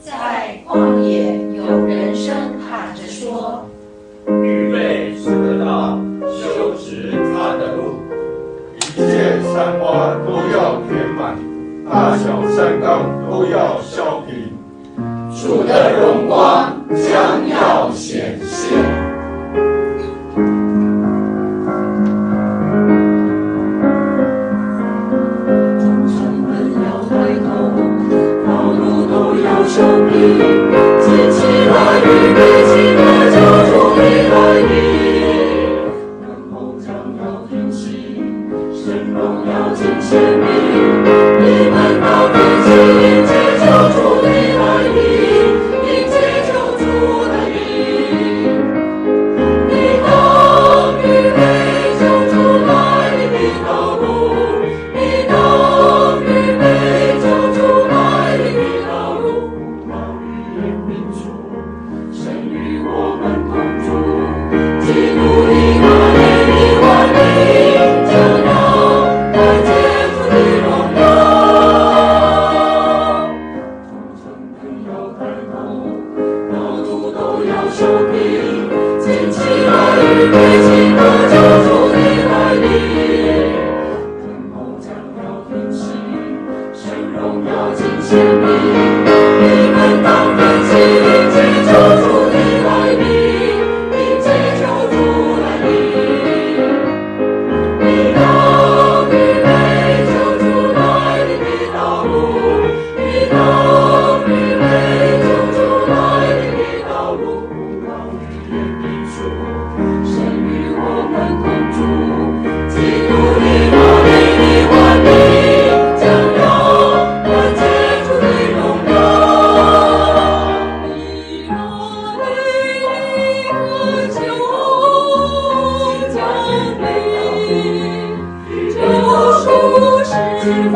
在旷野有人声喊着说：预备主的道，修直他的路。一切山洼都要填满，大小山冈都要削平。主的荣光将要显现。手臂，举起来，预备起来，救主的来临。等候将要停息，神荣耀尽显明。你们当飞起，迎接救主的来临，迎接救主来临。你当预备救主来临的道路，你当预备救主来临的道路。神与我们同住，基督的那美丽万民，将要看见主的荣耀。众城门要开通，道路都要修平，建起来，预备起来，救主的来临。等候将要停息，神荣耀尽显明。你们当飞起，迎接救主的来临，迎接救主来临。你当预备救主来临的道路，你当预备救主来临的道路。当预言明说，神与我们同住，基督的那美丽万民，将要看见主的荣耀。救赎是否